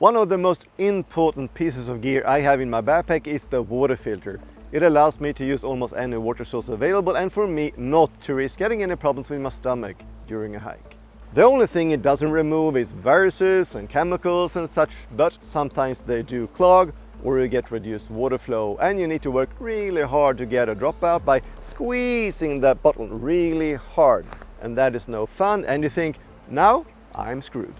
One of the most important pieces of gear I have in my backpack is the water filter. It allows me to use almost any water source available and for me not to risk getting any problems with my stomach during a hike. The only thing it doesn't remove is viruses and chemicals and such, but sometimes they do clog or you get reduced water flow and you need to work really hard to get a dropout by squeezing that button really hard. And that is no fun and you think, now I'm screwed.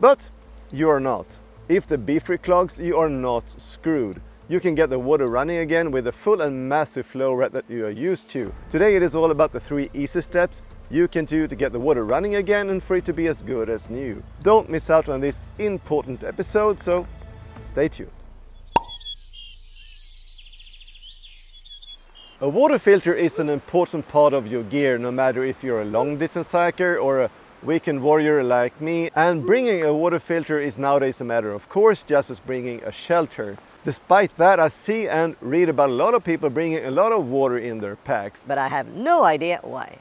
But you are not. If the BeFree clogs, you are not screwed. You can get the water running again with the full and massive flow rate that you are used to. Today it is all about the 3 easy steps you can do to get the water running again and for it to be as good as new. Don't miss out on this important episode, so stay tuned. A water filter is an important part of your gear, no matter if you're a long distance hiker or a weekend warrior like me, and bringing a water filter is nowadays a matter of course, just as bringing a shelter. Despite that, I see and read about a lot of people bringing a lot of water in their packs. But I have no idea why.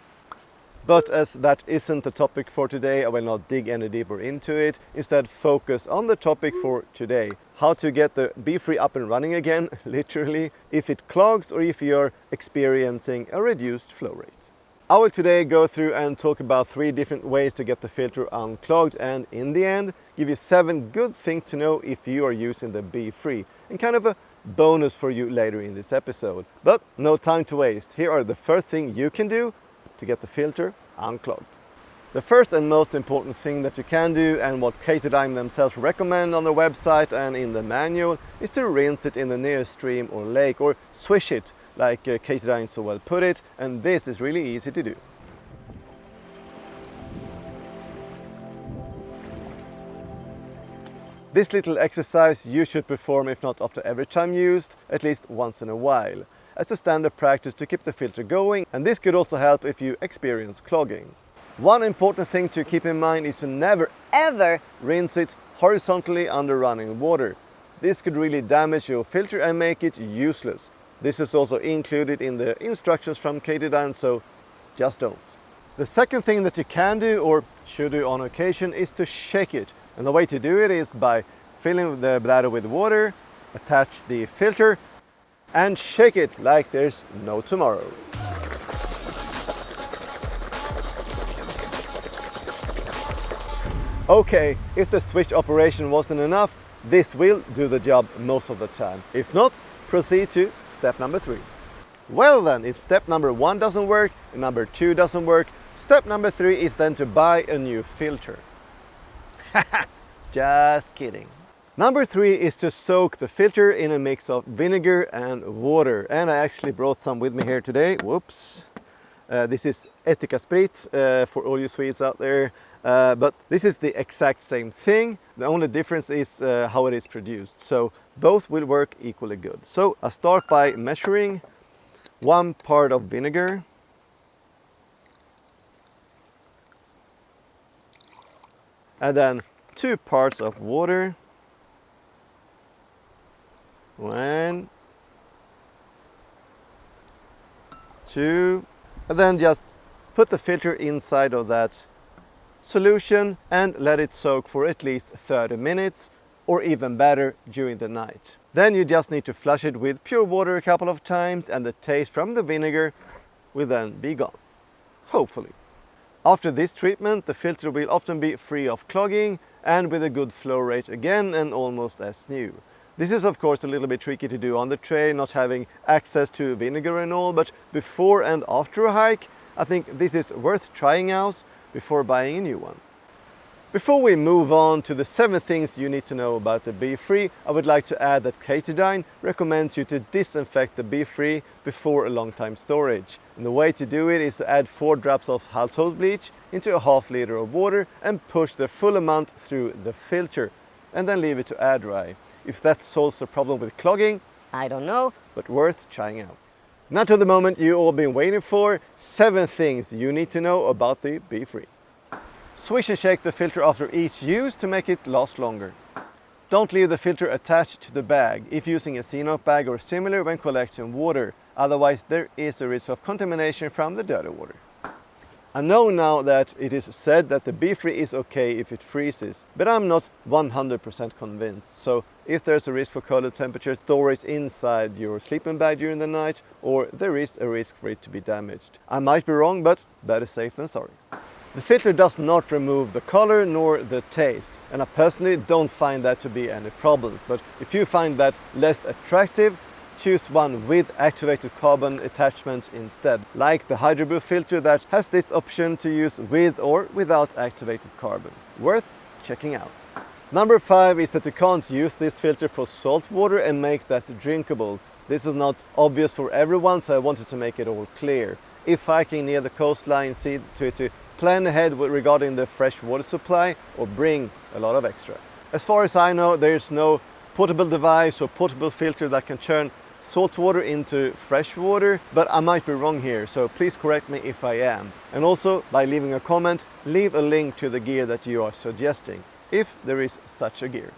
But as that isn't the topic for today, I will not dig any deeper into it. Instead, focus on the topic for today. How to get the BeFree up and running again, literally, if it clogs or if you're experiencing a reduced flow rate. I will today go through and talk about 3 different ways to get the filter unclogged and in the end give you 7 good things to know if you are using the BeFree, and kind of a bonus for you later in this episode. But no time to waste. Here are the first thing you can do to get the filter unclogged. The first and most important thing that you can do, and what Katadyn themselves recommend on their website and in the manual, is to rinse it in the nearest stream or lake, or swish it like Katadyn so well put it, and this is really easy to do. This little exercise you should perform, if not after every time used, at least once in a while, as a standard practice to keep the filter going, and this could also help if you experience clogging. One important thing to keep in mind is to never ever rinse it horizontally under running water. This could really damage your filter and make it useless. This is also included in the instructions from Katadyn, so just don't. The second thing that you can do, or should do on occasion, is to shake it. And the way to do it is by filling the bladder with water, attach the filter, and shake it like there's no tomorrow. Okay, if the switch operation wasn't enough, this will do the job most of the time. If not, proceed to step number 3. Well then, if step number 1 doesn't work and number 2 doesn't work, step number 3 is then to buy a new filter. Just kidding. Number 3 is to soak the filter in a mix of vinegar and water. And I actually brought some with me here today. Whoops. This is Etika Sprit for all you Swedes out there. But this is the exact same thing. The only difference is how it is produced. So both will work equally good. So I start by measuring 1 part of vinegar, and then 2 parts of water. 1, 2, and then just put the filter inside of that solution and let it soak for at least 30 minutes, or even better, during the night. Then you just need to flush it with pure water a couple of times and the taste from the vinegar will then be gone, hopefully. After this treatment, the filter will often be free of clogging and with a good flow rate again and almost as new. This is of course a little bit tricky to do on the trail, not having access to vinegar and all, but before and after a hike, I think this is worth trying out before buying a new one. Before we move on to the 7 things you need to know about the BeFree, I would like to add that Katadyn recommends you to disinfect the BeFree before a long time storage. And the way to do it is to add 4 drops of household bleach into a half liter of water and push the full amount through the filter, and then leave it to air dry. If that solves the problem with clogging, I don't know, but worth trying out. Now to the moment you all been waiting for, 7 things you need to know about the BeFree. Swish and shake the filter after each use to make it last longer. Don't leave the filter attached to the bag if using a Xenop bag or similar when collecting water, otherwise there is a risk of contamination from the dirty water. I know now that it is said that the BeFree is okay if it freezes, but I'm not 100% convinced. So if there's a risk for colder temperatures, store it inside your sleeping bag during the night, or there is a risk for it to be damaged. I might be wrong, but better safe than sorry. The filter does not remove the color nor the taste, and I personally don't find that to be any problems. But if you find that less attractive, choose one with activated carbon attachment instead, like the Hydrobrew filter that has this option to use with or without activated carbon. Worth checking out. Number 5 is that you can't use this filter for salt water and make that drinkable. This is not obvious for everyone, so I wanted to make it all clear. If hiking near the coastline, see to it to plan ahead regarding the fresh water supply or bring a lot of extra. As far as I know, there is no portable device or portable filter that can turn salt water into fresh water, but I might be wrong here, so please correct me if I am. And also, by leaving a comment, leave a link to the gear that you are suggesting, if there is such a gear.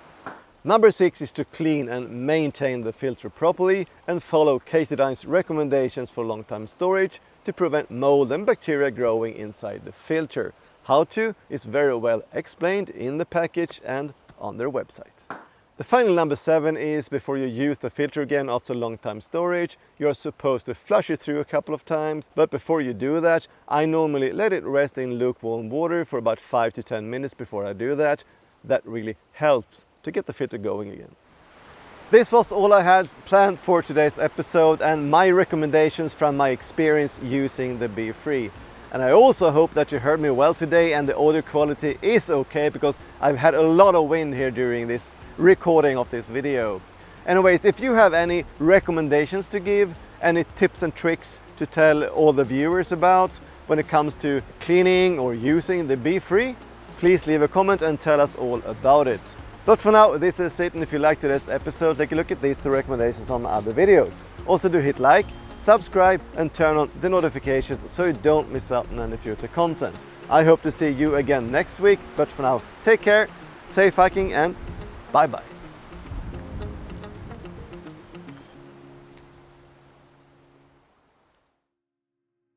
Number 6 is to clean and maintain the filter properly and follow Katodine's recommendations for long-time storage to prevent mold and bacteria growing inside the filter. How to is very well explained in the package and on their website. The final number 7 is before you use the filter again after long-time storage, you're supposed to flush it through a couple of times, but before you do that, I normally let it rest in lukewarm water for about 5 to 10 minutes before I do that. That really helps to get the filter going again. This was all I had planned for today's episode and my recommendations from my experience using the BeFree. And I also hope that you heard me well today and the audio quality is okay, because I've had a lot of wind here during this recording of this video. Anyways, if you have any recommendations to give, any tips and tricks to tell all the viewers about when it comes to cleaning or using the BeFree, please leave a comment and tell us all about it. But for now, this is it, and if you liked today's episode, take a look at these 2 recommendations on my other videos. Also do hit like, subscribe and turn on the notifications so you don't miss out on any future content. I hope to see you again next week, but for now, take care, safe hiking and bye bye.